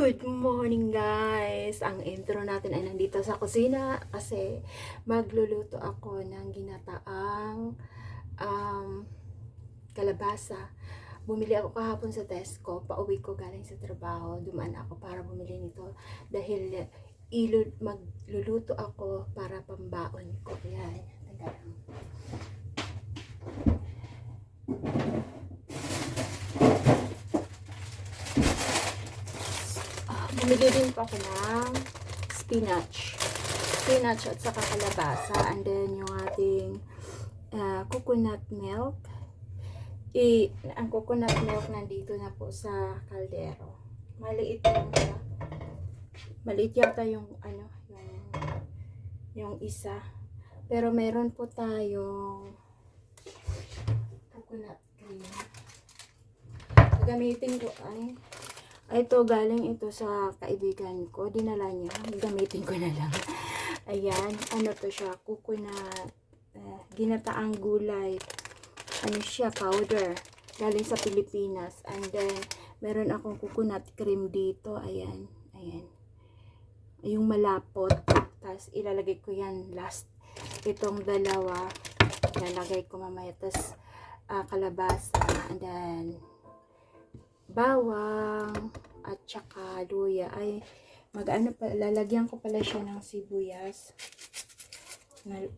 Good morning guys! Ang intro natin ay nandito sa kusina kasi magluluto ako ng ginataang kalabasa. Bumili ako kahapon sa Tesco, pauwi ko galing sa trabaho, dumaan ako para bumili nito dahil magluluto ako para pambaon ko. Yan, teka lang. Bumili din po ako ng spinach at saka kalabasa, and then yung ating coconut milk. Ang coconut milk nandito na po sa kaldero. Maliit lang siya. Maliit yata yung yung isa. Pero meron po tayong coconut cream. Gagamitin ko ito, galing ito sa kaibigan ko. Dinala niya. Gamitin ko na lang. Ayan. Ano to siya? Coconut. Ginataang gulay. Ano siya? Powder. Galing sa Pilipinas. And then, meron akong coconut cream dito. Ayan. Ayan. Yung malapot. Tapos, ilalagay ko yan last. Itong dalawa. Ilalagay ko mamaya. Tapos, kalabasa. And then, bawang at saka luya. Ay, lalagyan ko pala siya ng sibuyas.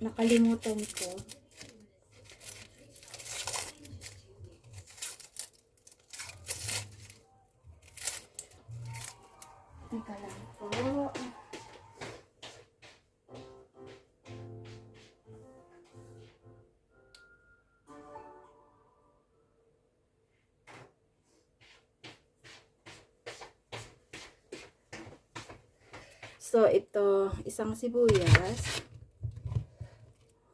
Nakalimutan ko. Teka lang po. So, ito, isang sibuyas.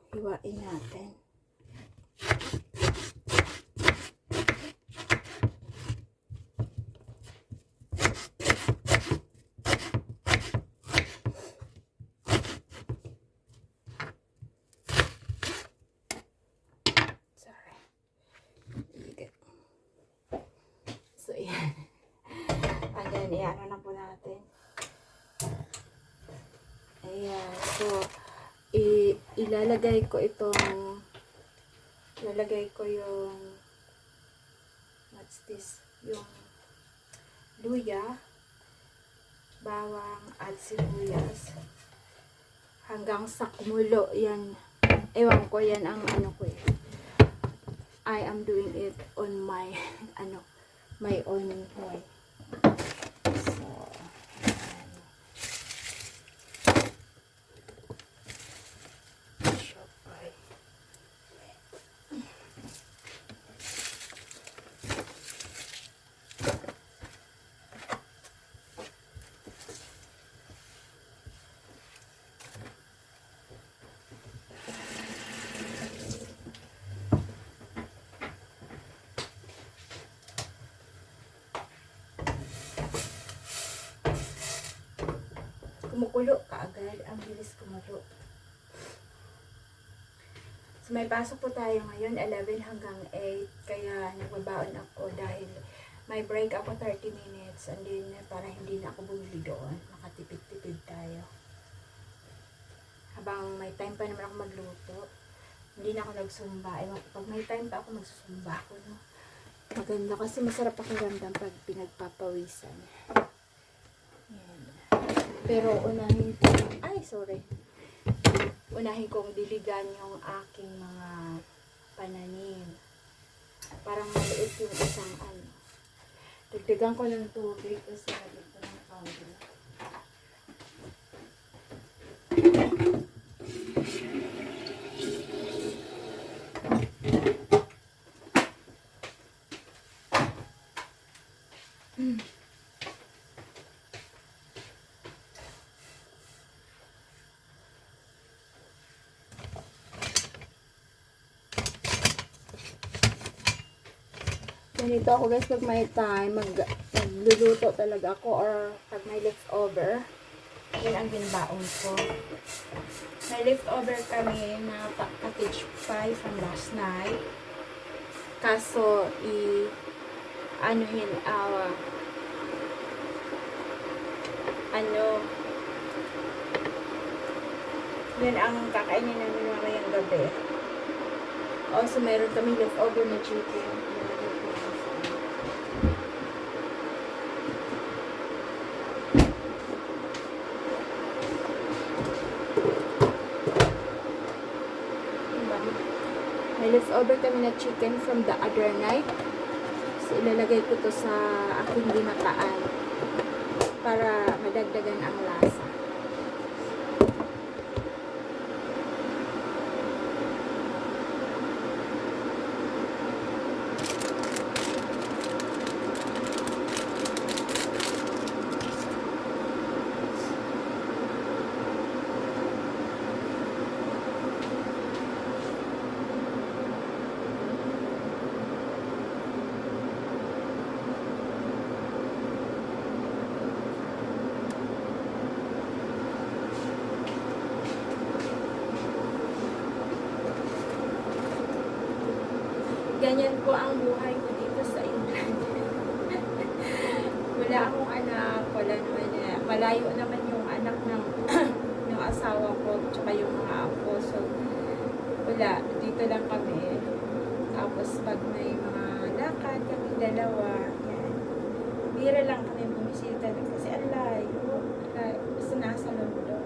Hiwain natin. Sorry. So, yan. And then, iano na po natin. Ayan. So, ilalagay ko yung what's this? Yung luya, bawang at sibuyas hanggang sa kumulo. Yan. Ewan ko, yan ang ano ko eh. I am doing it on my my own way. Kumukulo kaagad. Ang bilis kumulo. So, may pasok po tayo ngayon, 11 hanggang 8. Kaya nagbabaon ako dahil may break ako 30 minutes. And then, para hindi na ako bumili doon. Makatipid-tipid tayo. Habang may time pa naman ako magluto. Hindi na ako nagsumba. Pag may time pa ako, magsusumba ako. No? Maganda kasi masarap pakiramdam pag pinagpapawisan. Pero unahin kong diligan yung aking mga pananim. Parang maliit yung isang Dagdagan ko ng tubig kasi lagyan ko ng powder. Ganito ako guys, pag may time, magluluto talaga ako, or pag may leftover, yan ang ginbaon ko. May leftover kami na package pie from last night. Kaso, ano, yun ang kakainin namin mamayang gabi. Also, meron kami leftover na chicken. May leftover kami na chicken from the other night. So, ilalagay ko to sa aking ginataan para madagdagan ang lasa. Ganyan po ang buhay ko dito sa England. Wala akong anak, wala naman, malayo naman yung anak ng ng asawa ko, tsaka yung mga apo. So, wala, dito lang kami. Tapos pag may mga lakad kami dalawa, yan. Bira lang kami bumisita kasi ang layo. Basta nasa London.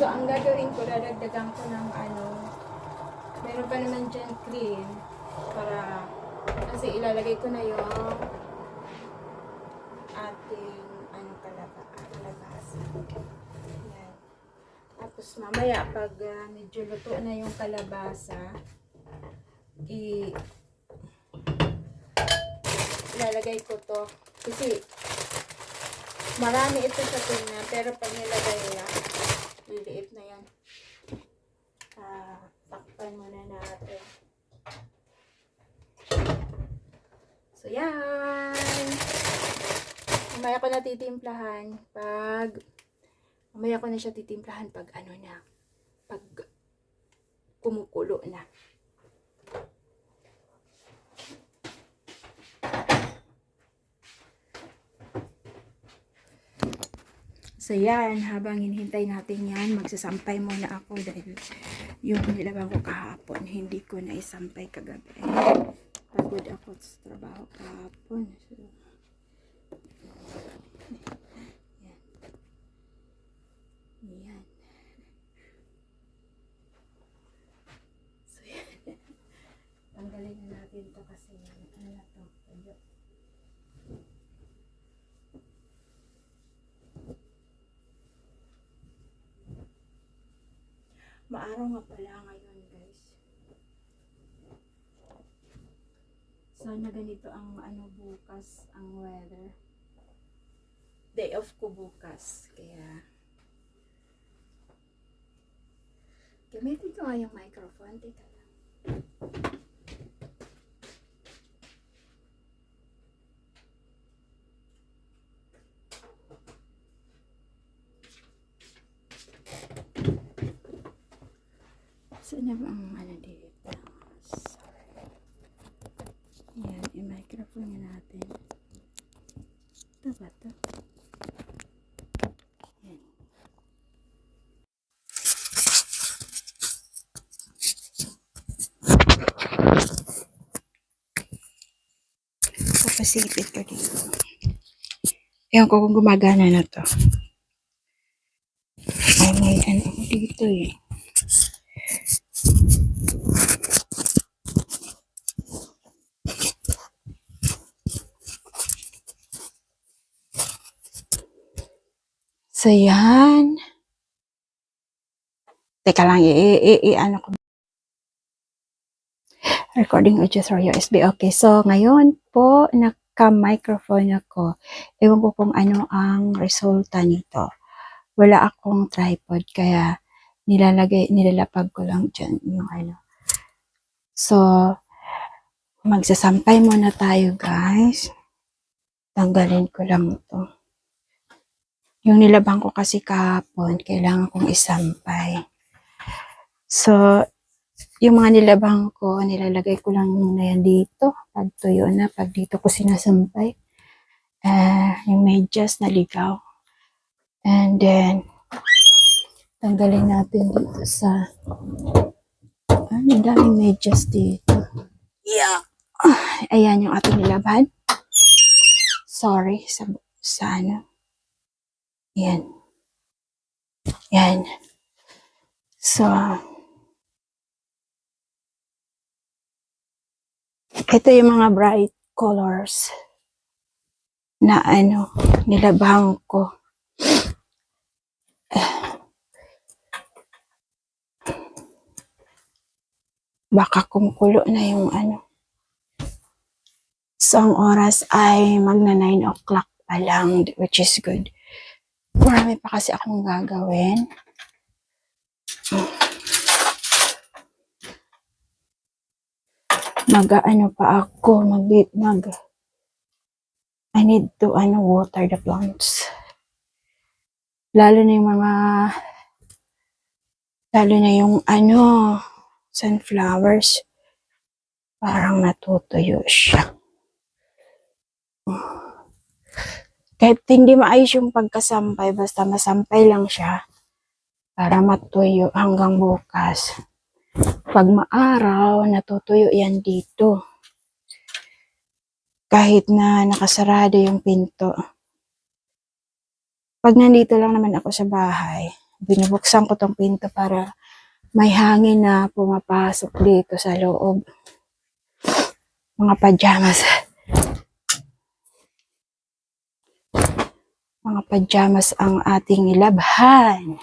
So, ang gagawin ko, dadagdagan ko ng meron pa naman dyan cream para, kasi ilalagay ko na yung ating, kalabasa. Yan. Tapos, mamaya, pag medyo luto na yung kalabasa, ilalagay ko to. Kasi, marami ito sa tingnan, pero pag nilagay na, liliit na yan. Takpan muna natin. So, yan. Mamaya ko na titimplahan mamaya ko na siya titimplahan pag pag kumukulo na. So, yan. Habang hinihintay natin yan, magsasampay muna ako dahil yung nilabang ko kahapon, hindi ko na isampay kagabi. Pagod ako sa trabaho kahapon. So, yan. Yan. So, yan. Tanggalin na natin ito kasi ano na ito. Maaraw nga pala ngayon, guys. Sana ganito ang bukas ang weather. Day off ko bukas. Kaya gamitin ko nga yung microphone. Teka lang. Sana ba ang dito? Sorry. Yan, i-microphone natin. Ito ba ito? Yan. Kapasipit ko dito. Ewan ko kung gumagana na to. Ay, may dito eh. So, yan. Teka lang, ano ko. Recording audio through USB. Okay, so, ngayon po, naka-microphone ako. Ewan ko kung ano ang resulta nito. Wala akong tripod, kaya nilalapag ko lang dyan yung So, magsasampay muna tayo, guys. Tanggalin ko lang ito. Yung nilabang ko kasi kahapon, kailangan kong isampay. So, Yung mga nilabang ko, nilalagay ko lang muna yan dito. Pag tuyo na, pag dito ko sinasampay. Yung medyas naligaw. And then, tanggalin natin dito sa, ang daming medyas dito. Yeah. Ayan yung ating nilaban. Sorry, sa ano. Yan. Yan. So, ito yung mga bright colors na ano, nilabang ko. Baka kumukulo na yung ano. So, ang oras ay magna 9 o'clock pa lang, which is good. Marami pa kasi akong gagawin. Mag-ano pa ako, I need to water the plants. Lalo na yung sunflowers. Parang natutuyo siya. Kahit hindi maayos yung pagkasampay, basta masampay lang siya para matuyo hanggang bukas. Pag maaraw, natutuyo yan dito. Kahit na nakasarado yung pinto. Pag nandito lang naman ako sa bahay, binubuksan ko tong pinto para may hangin na pumapasok dito sa loob. Mga pajamas. Mga pajamas ang ating nilabhan.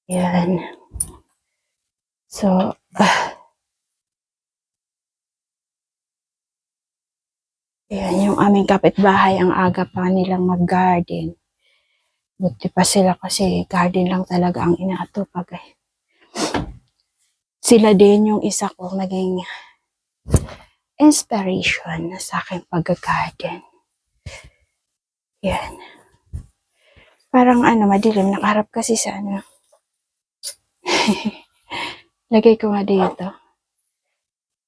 Yan. So, yan yung aming kapitbahay, ang aga pa nilang mag-garden. Buti pa sila kasi garden lang talaga ang inaatupag eh. Sila din yung isa kong naging inspiration sa aking pag-garden. Yan. Parang madilim, nakaharap kasi sa Lagay ko nga dito.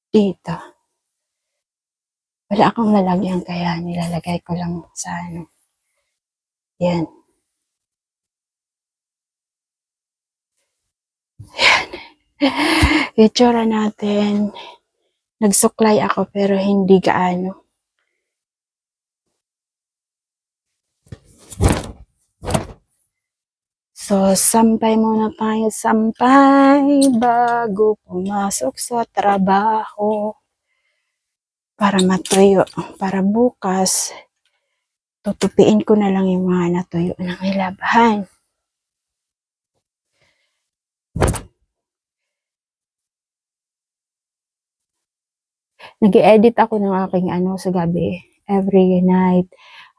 Dito. Wala akong lalagyan kaya nilalagay ko lang sa Yan. Yan. Itsura natin. Nagsuklay ako pero hindi gaano. So, sampay muna tayo. Sampay bago pumasok sa trabaho. Para matuyo. Para bukas, tutupiin ko na lang yung mga natuyo ng nilabhan. Nag-edit ako ng aking sa gabi. Every night.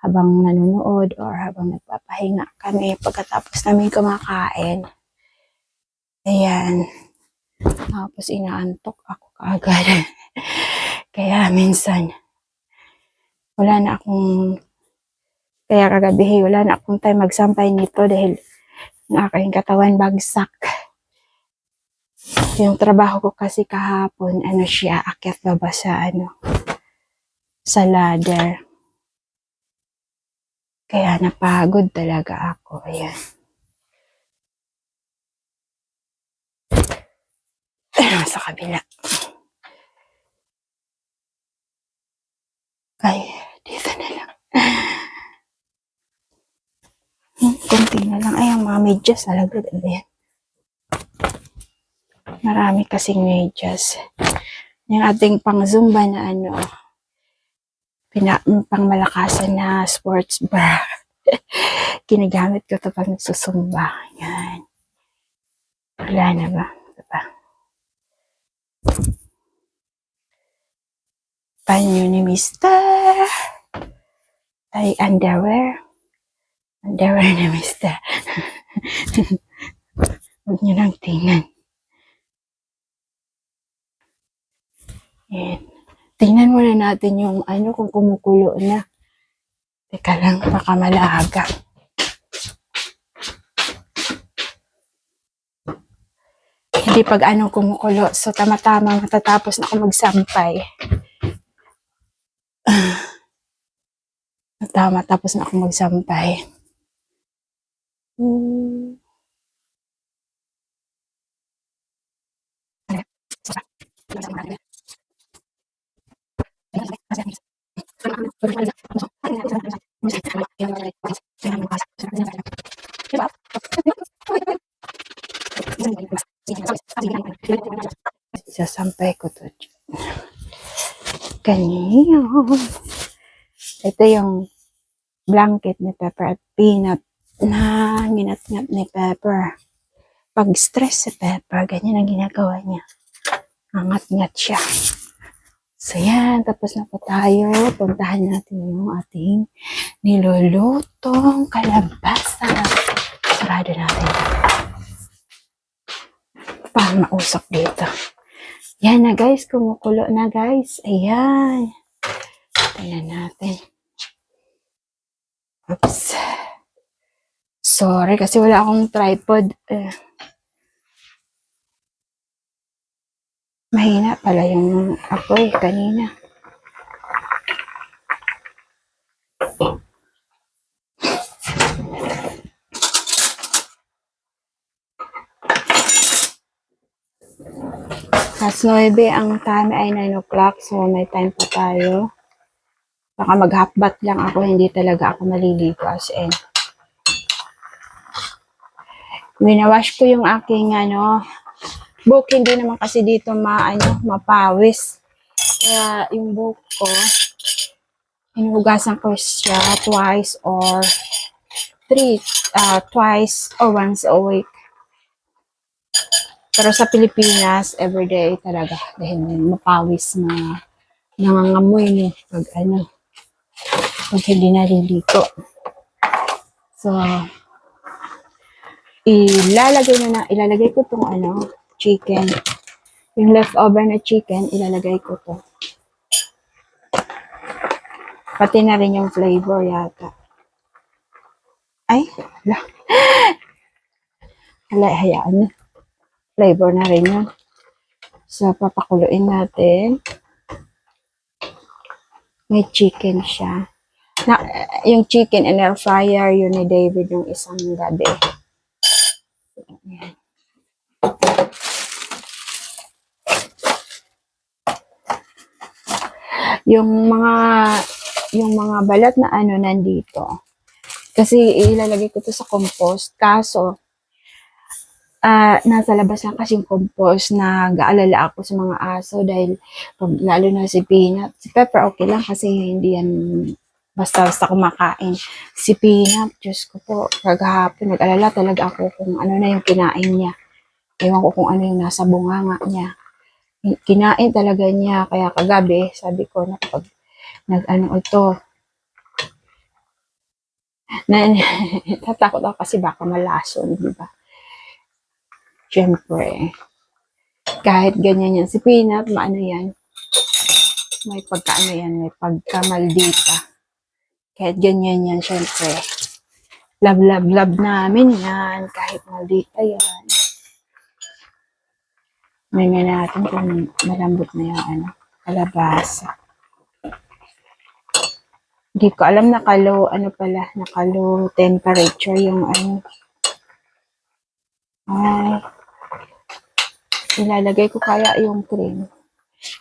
Habang nanonood or habang nagpapahinga kami pagkatapos namin kumakain. Ayan. Tapos inaantok ako kaagad. Kaya minsan, kaya kagabi, wala na akong time magsampay nito dahil ang aking katawan bagsak. Yung trabaho ko kasi kahapon, siya, akyat baba sa sa ladder. Kaya napagod talaga ako. Ayan. Sa kabila. Ay, dito na lang. Kunti na lang. Ay, ang mga medyas nalaglag. Ayan. Marami kasing medyas. Yung ating pang-zumba na pangmalakasan na sports bra. Ginagamit ko ito pag nagsusumba. Yan. Wala na ba? Diba? Panyo ni Mr. Ay, underwear. Underwear ni Mr. Huwag nyo lang tingnan. Yan. Tingnan muna natin yung kung kumukulo na. Teka lang, baka malaga. Hindi pag anong kumukulo. So, tama-tama matatapos na ako magsampay. Tama, tapos na ako magsampay. Sasampay ko to. Ganyan. Ito yung blanket ni Pepper at peanut na ginat-ngat ni Pepper. Pag stress si Pepper, ganyan ang ginagawa niya. Angat-ngat siya. So yan, tapos na po tayo. Puntahan natin yung ating nilulutong kalabasa. Sarado natin. Para mausap dito. Yan na guys, kumukulo na guys. Ayan. Tingnan natin. Oops. Sorry kasi wala akong tripod. Mahina pala yung apoy kanina. As 9 ang time ay 9 o'clock, so may time pa tayo. Baka mag-half-bath lang ako, hindi talaga ako maliligo as in. Winawash ko yung aking buhok, hindi naman kasi dito mapawis. Kaya yung buhok ko, hinugasan ko siya twice or twice or once a week. Pero sa Pilipinas, everyday talaga. Dahil mapawis na nangangamoy niyo pag pag hindi naliligo. So, ilalagay ko tong chicken. Yung leftover na chicken, ilalagay ko to. Pati na rin yung flavor yata. Ay, hayaan na. Flavor na rin yun. So, papakuluin natin. May chicken siya. Yung chicken in air fryer, yun ni David yung isang gabi. Ayan. Yung mga balat na nandito. Kasi ilalagay ko to sa compost. Kaso, nasa labas na kasi yung compost, nag-aalala ako sa mga aso dahil lalo na si Peanut. Si Pepper okay lang kasi hindi yan basta kumakain. Si Peanut, Diyos ko po, kagahapon nag-alala talaga ako kung ano na yung kinain niya. Ewan ko kung ano yung nasa bunganga niya. Kinain talaga niya, kaya kagabi, sabi ko na pag tatakot ako kasi baka malason, di ba? Siyempre, kahit ganyan yan. Si Peanut, yan. May may pagkamaldita. Kahit ganyan yan, siyempre. Love namin yan. Kahit maldita yan. Tingnan natin kung malambot na yung kalabasa. Hindi ko alam naka-low temperature yung Ay, ilalagay ko kaya yung cream.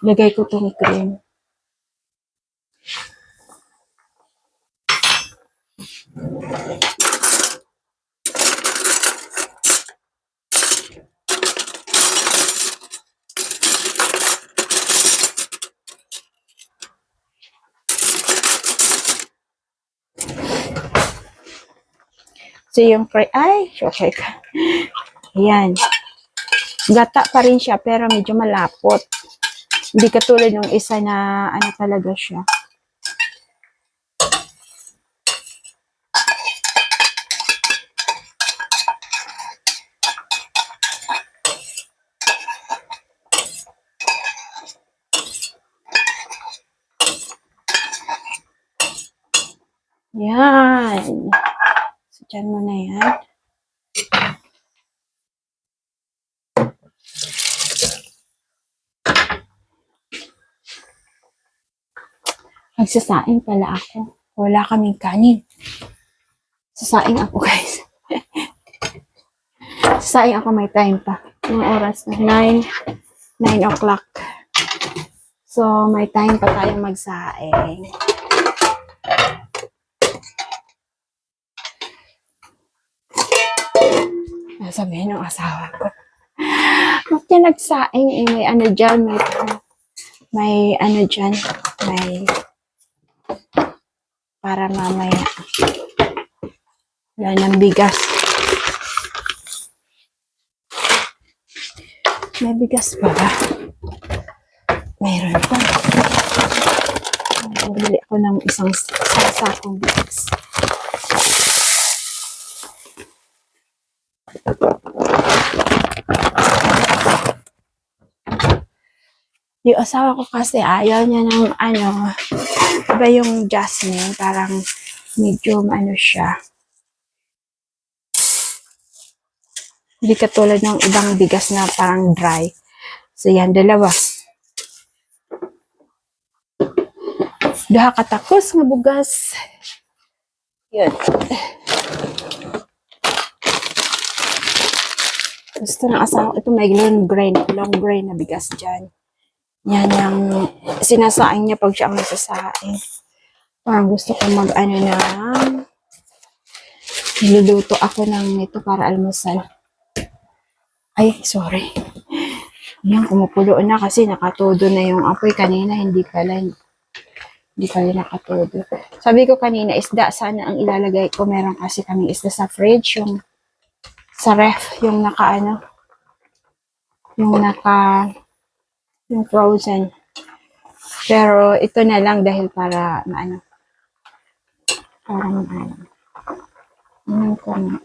Ilagay ko tong cream. So yung okay ka. Ayan. Gata pa rin siya pero medyo malapot. Hindi katulad ng isa na talaga siya. Yan. So, dyan mo na yan. Magsasaing pala ako. Wala kaming kanin. Sasaing ako, guys. Sasaing ako, may time pa. Yung oras na 9 o'clock. So, may time pa tayong magsaing. Sabihin ng asawa ko. Ba't yan nagsaing? Eh, may ano dyan, may ano dyan, may para mamaya wala ng bigas. May bigas pa ba? Mayroon pa. Bili ako ng isang sakong bigas. Yung asawa ko kasi ayaw niya ng ano, iba yung jasmine, parang medyo ano siya. Hindi katulad ng ibang bigas na parang dry. So yan, dalawa. Duha katakos nga bugas. Yun. Gusto ng asawa, ito may long grain na bigas dyan. Yan yung sinasaing niya pag siya ang nagsasaing. Parang gusto ko mag-ano na niluluto ako ng ito para almusal. Ay, sorry. Yan, kumukulo na kasi nakatodo na yung apoy. Kanina hindi pala nakatodo. Sabi ko kanina, isda sana ang ilalagay ko. Meron kasi kaming isda sa fridge, yung sa ref, yung yung frozen. Pero ito na lang dahil para maano. Parang ano. Ano ko na.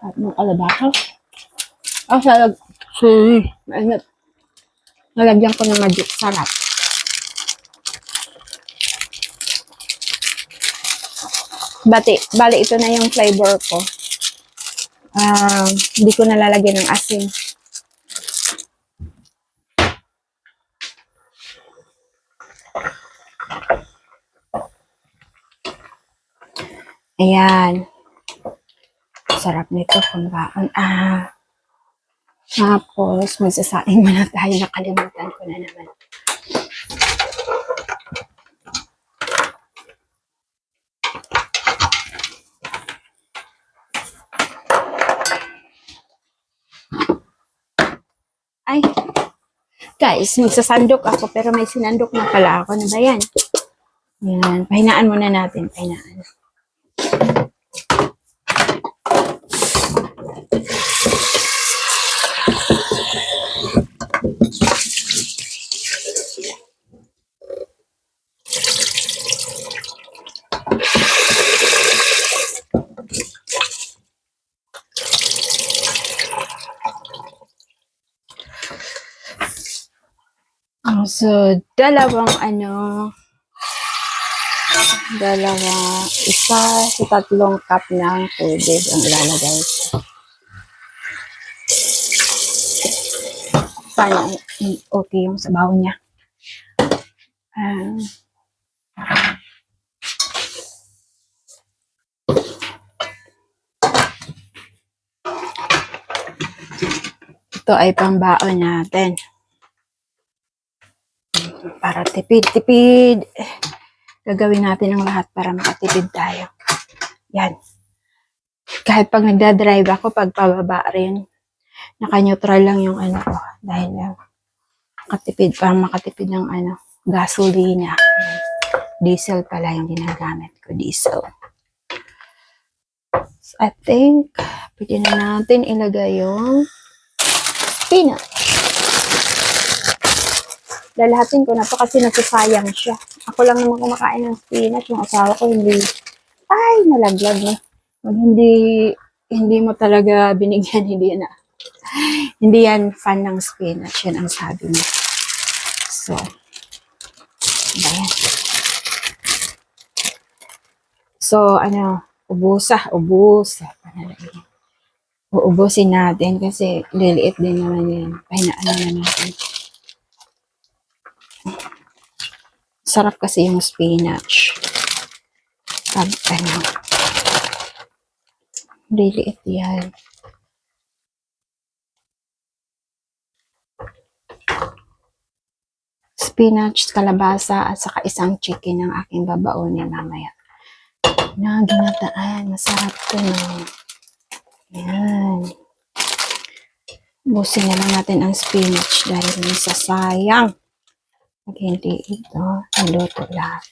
At ng alabaka. Sorry. Nalagyan ko ng magic sarap. Bali, ito na yung flavor ko. Hindi ko nalalagyan ng asin. Ayan. Sarap nito kung baon. Tapos, magsasaing muna tayo. Nakalimutan ko na naman. Ay, guys, magsasandok ako pero may sinandok na pala ako. Ano ba yan? Yan, pahinaan muna natin. Pahinaan. So, isa sa 3 cup ng tubig ang ilalagay. Sana okay yung sabaw niya. Ito ay pangbaon natin. Para tipid-tipid. Gagawin natin ang lahat para makatipid tayo. Yan. Kahit pag nagdadrive ako, pag pababa rin, naka-neutral lang yung ano ko. Dahil para makatipid ng gasolina. Diesel pala yung ginagamit ko. Diesel. So, I think, pwede na natin ilagay yung spinach. Lalahatin ko na to kasi nasasayang siya. Ako lang naman kumakain ng spinach. Yung asawa ko hindi. Ay, nalaglag na. Hindi mo talaga binigyan, hindi yan fan ng spinach. Yan ang sabi niya. So, ayan. So, ubusa. Uubusin natin kasi liliit din naman yan. Pahinaan na natin. Sarap kasi yung spinach. Pag liliit yan. Spinach, kalabasa, at saka isang chicken ang aking babaunin mamaya. Na ginataan. Masarap to, no? Yan. Busin na lang natin ang spinach dahil masasayang. Pag hindi ito, naluto lahat.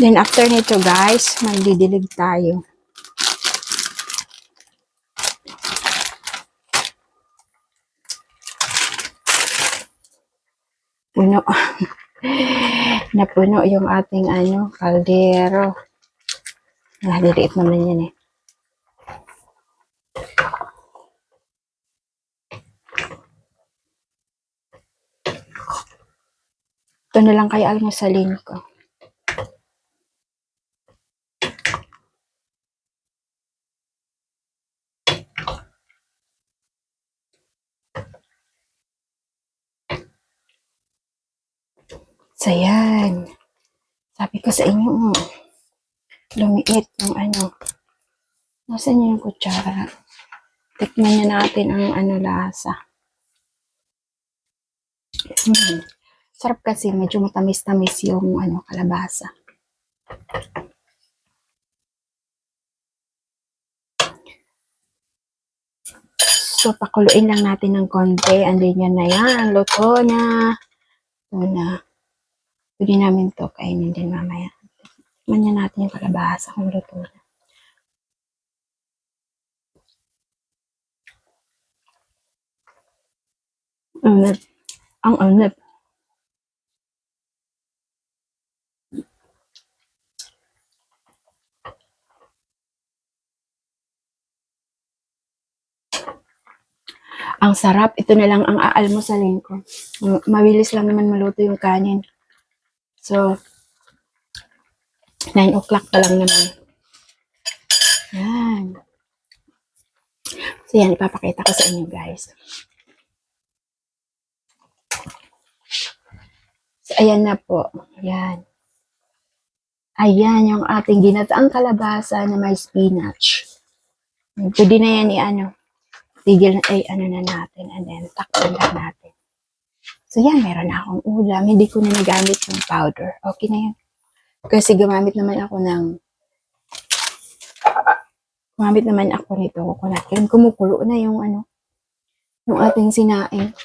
Then after nito guys, magdidilig tayo. Puno. Napuno yung ating kaldero. Diliit naman yan eh. Ito na lang kaya almusalin ko. So, yan. Sabi ko sa inyo, lumiit yung Nasaan niyo yung kutsara? Tikman niya natin ang lasa. Sarap kasi, medyo matamis-tamis yung kalabasa. So, pakuluin lang natin ng konti. Andin yan na yan. Luto na. Luto na. Pwede namin to kainin din mamaya. Tikman natin yung kalabasa kung luto na. Ang anip. Ang sarap. Ito na lang ang aalmusalin ko. Mabilis lang naman maluto yung kanin. So, 9 o'clock pa lang naman. Yan. So, yan. Ipapakita ko sa inyo, guys. So, ayan na po. Yan. Ayan yung ating ginataang kalabasa na may spinach. Pwede na yan tigil na natin. And then, takpan lang natin. So, yan. Meron na akong ulam. Hindi ko na nagamit yung powder. Okay na yan. Kasi gumamit naman ako nito, coconut. Kaya kumukulo na yung yung ating sinaing.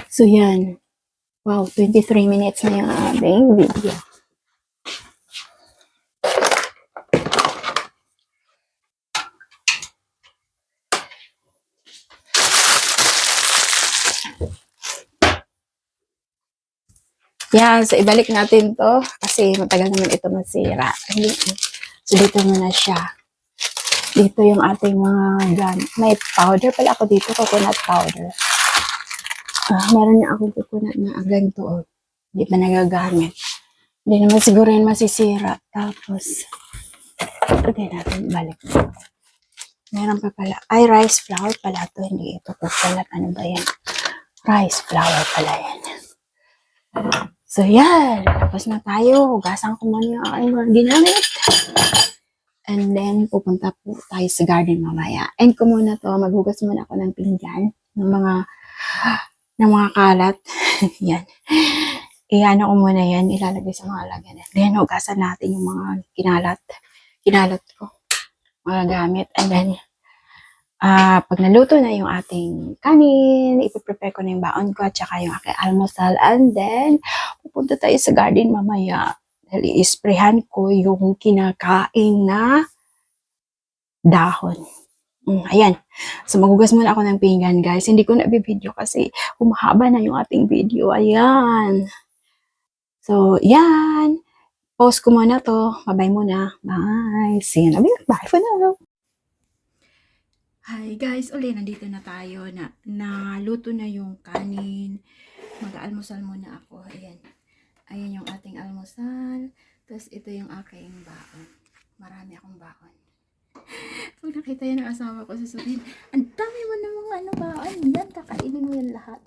So, yan. Wow, 23 minutes na yung ating video. Yan, so ibalik natin to kasi matagal naman ito masira. So, dito muna siya. Dito yung ating mga may powder pala ako dito, coconut powder. Meron na akong coconut na ganito. Hindi pa nagagamit. Hindi naman siguro yan masisira. Tapos, pwede natin balik. Meron pa pala. Ay, rice flour pala to. Hindi ito coconut. Ano ba yan? Rice flour pala yan. So, yan. Tapos na tayo. Hugasan ko muna yung aking mga ginamit. And then, pupunta po tayo sa garden mamaya. And ko muna to. Maghugas muna ako ng pinggan. Ng mga kalat. Yan. Iano ko muna yan. Ilalagay sa mga lagayan. Then, hugasan natin yung mga kinalat ko. Mga gamit. And then, pag naluto na yung ating kanin, ipiprepare ko na yung baon ko at saka yung aking almusal. And then, pupunta tayo sa garden mamaya. Dahil i-sprayhan ko yung kinakain na dahon. Ayan. So, magugas muna ako ng pinggan, guys. Hindi ko na bibideo kasi humahaba na yung ating video. Ayan. So, yan. Post ko muna to. Bye-bye muna. Bye. See you in a bit. Bye for now. Hi guys, uli nandito na tayo na naluto na yung kanin. Mag-almusal muna ako. Ayan. Ayan yung ating almusal. Tapos ito yung aking baon. Marami akong baon. Pag nakita yan ng asawa ko, sasabihin, ang dami mo na mga ano baon. Yan, kakainin mo yan lahat.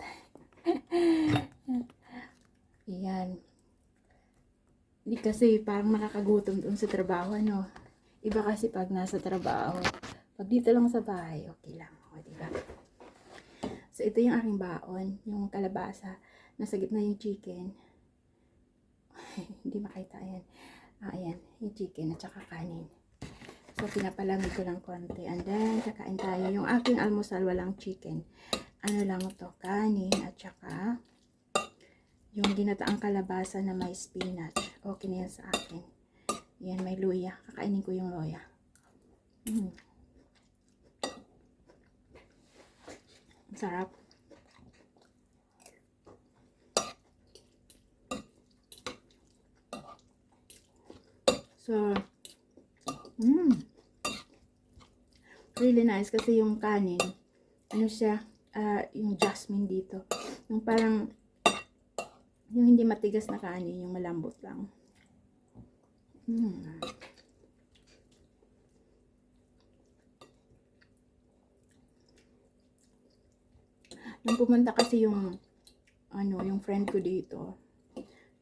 Ayan. Hindi kasi parang nakakagutom doon sa trabaho, ano. Iba kasi pag nasa trabaho. Pag dito lang sa bahay, okay lang. O, diba? So, ito yung aking baon. Yung kalabasa. Nasa gitna yung chicken. Hindi makita. Ayan. Ayan. Yung chicken at saka kanin. So, pinapalamig ko lang konti. And then, kakain tayo. Yung aking almusal, walang chicken. Ano lang to, kanin at saka yung ginataang kalabasa na may spinach. Okay na yan sa akin. Yan, may luya. Kakainin ko yung luya. Sarap. So, really nice kasi yung kanin, ano siya, yung jasmine dito. Yung parang, yung hindi matigas na kanin, yung malambot lang. Nung pumunta kasi yung, ano, yung friend ko dito,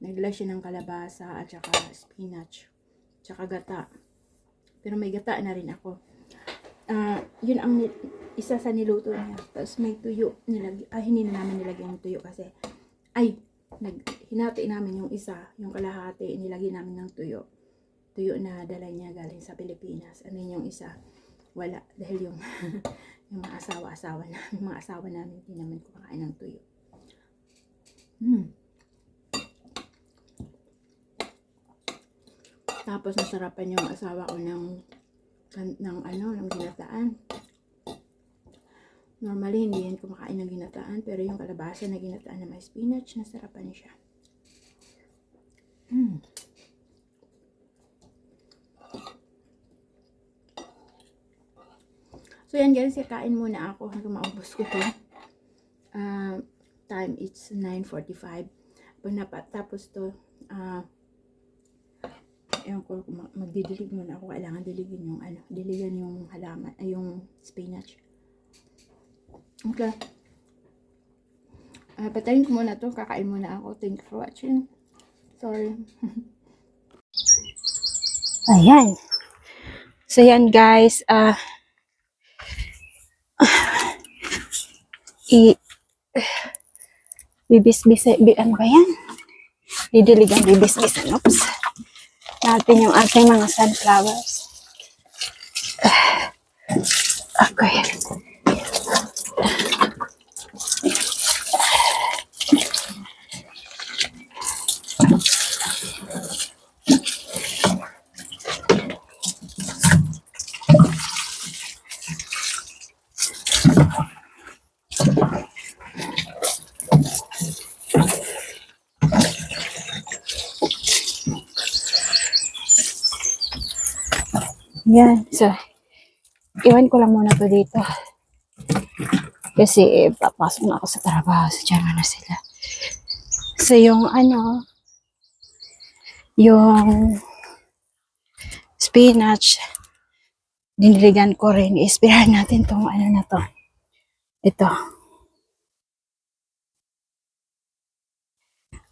nagla siya ng kalabasa at saka spinach, tsaka gata. Pero may gata na rin ako. Yun ang isa sa niluto niya. Tapos may tuyo. Hindi na namin nilagyan ng tuyo kasi, hinati namin yung isa, yung kalahati, nilagyan namin ng tuyo. Tuyo na dala niya galing sa Pilipinas. Ano yung isa? Wala. Dahil yung, yung mga asawa namin, hindi namin kumakain ng tuyo. Tapos nasarapan yung asawa ko ng ginataan. Normally, hindi yan kumakain ng ginataan, pero yung kalabasa na ginataan na may spinach, nasarapan siya. So, yan guys, kakain muna ako hanggang maubos ko to. Time it's 9:45. Pag napatapos to, ewan ko, magdidilig muna ako. Kailangan diligan yung halaman, yung spinach. Okay. Patayin ko muna to. Kakain muna ako. Thank you for watching. Sorry. Ayan. So, yan guys. Ano ba yan? Didiligan, bibis-bisan. Oops. Natin yung ating mga sunflowers. Okay. Yan. So, iwan ko lang muna to dito. Kasi, papasok na ako sa trabaho. So, dyan na sila. So, yung spinach, diniligan ko rin. I-spirahan natin tong na to. Ito.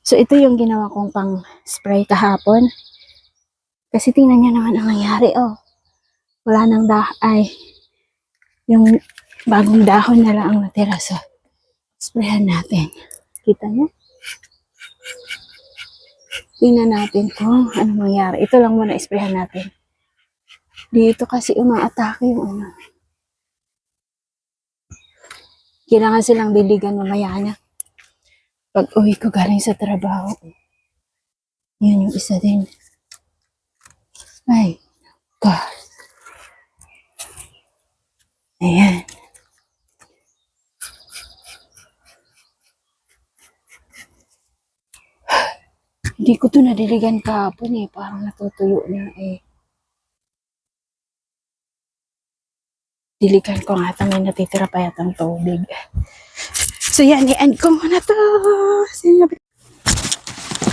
So, ito yung ginawa kong pang spray kahapon. Kasi tingnan niyo naman ang nangyari. Oh. Wala nang yung bagong dahon na lang ang natira. So, sprayan natin. Kita niyo? Tingnan natin kung ano mangyari. Ito lang muna sprayan natin. Dito kasi umaatake yung Kailangan silang diligan mamaya na. Pag uwi ko galing sa trabaho. Yan yung isa din. Ay, God. Ayan. Hindi ko to nadiligan kahapon eh. Parang natutuyo na eh. Diligan ko nga may natitira pa yatang tubig. So yan, i-end ko muna to.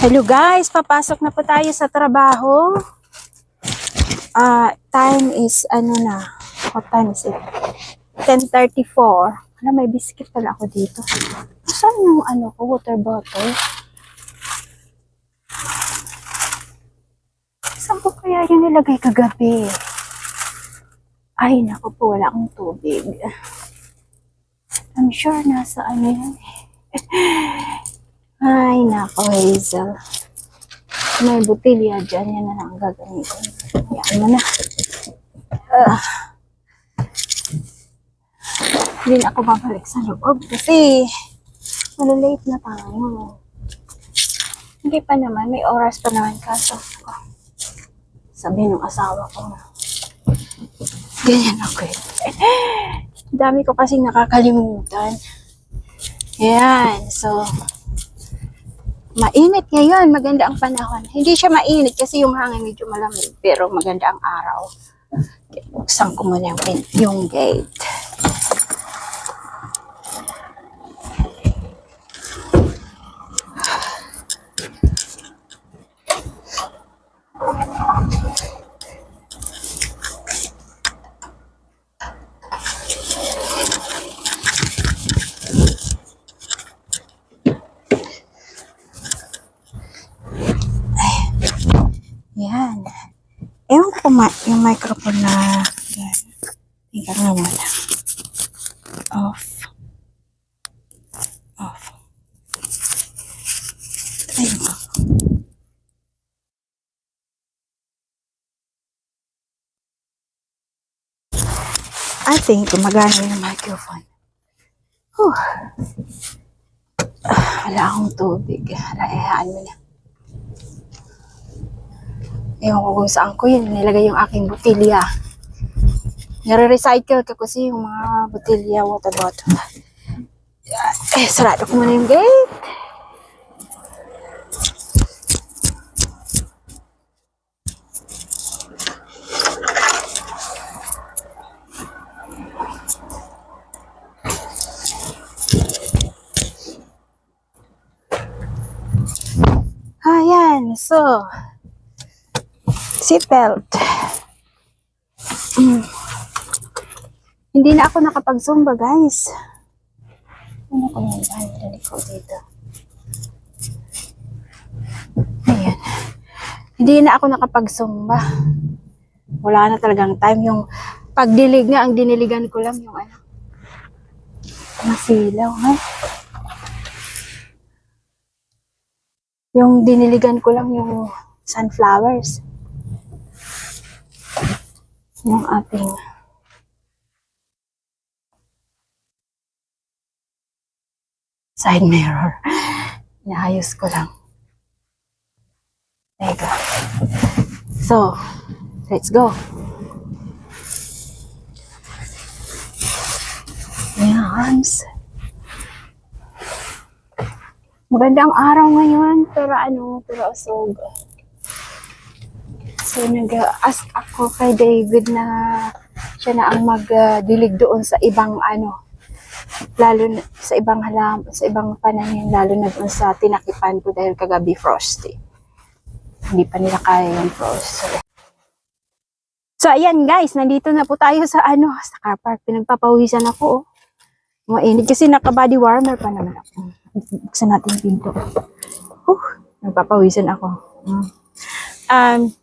Hello guys, papasok na po tayo sa trabaho. Time is ano na. What time is it? 10:34. Wala, may biscuit pala ako dito. Saan yung ano ko, water bottle? Saan ko kaya yung nilagay kagabi? Ay, naku po, wala akong tubig. I'm sure nasa ano yan. Ay, naku, Hazel. May butilya dyan, yan na lang ang gagamitin. Yan mo na. Hindi na ako babalik sa loob kasi malilate na tayo. Hindi pa naman, may oras pa naman kaso. Sabi ng asawa ko na. Ganyan ako eh. Dami ko kasing nakakalimutan. Ayan, so mainit ngayon, maganda ang panahon. Hindi siya mainit kasi yung hangin medyo malamig, pero maganda ang araw. Buksan ko muna yung gate. Yan. Ewan ko yung microphone na yan. Tingnan nga muna. Off. Off. Ayun ko. I think gumagana yung microphone. Wala akong tubig. Hayaan mo na. Ewan ko kung saan ko yun. Nilagay yung aking butilya. Nare-recycle ko kasi yung mga butilya, water bottle. Sarado ko muna yung gate. Ayan, so seatbelt. Hindi na ako nakapag-zumba, guys. Ano ko yan? Dali ko dito. Ayan. Hindi na ako nakapag-zumba. Wala na talagang time. Yung pagdilig nga, ang diniligan ko lang yung ano. Masilaw, ha? Yung diniligan ko lang yung sunflowers. Yung ating side mirror. Inaayos ko lang. There you go. So, let's go. Ayan. Magandang araw ngayon, pero usog. So, nag-ask ako kay David na siya na ang magdilig doon sa ibang lalo na, sa ibang sa ibang pananim, lalo na doon sa tinakipan ko dahil kagabi frosty. Hindi pa nila kaya yung frost. So, ayan guys, nandito na po tayo sa sa car park. Pinagpapawisan ako. Mainit kasi naka-body warmer pa naman ako. Buksan natin yung pinto. Nagpapawisan ako.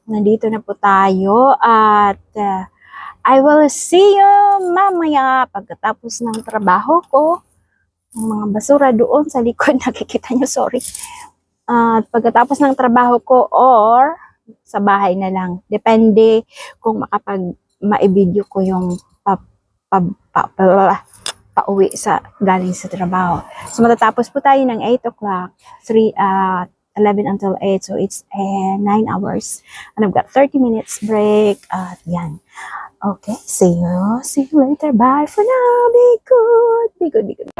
Nandito na po tayo at I will see you mamaya pagkatapos ng trabaho ko. Ang mga basura doon sa likod, nakikita nyo, sorry. At pagkatapos ng trabaho ko or sa bahay na lang. Depende kung ma-video ko yung pauwi galing sa trabaho. So matatapos po tayo ng 8 o'clock, 11 until 8, so it's 9 hours. And I've got 30 minutes break. At yan. Okay, see you later. Bye for now. Be good. Be good, be good.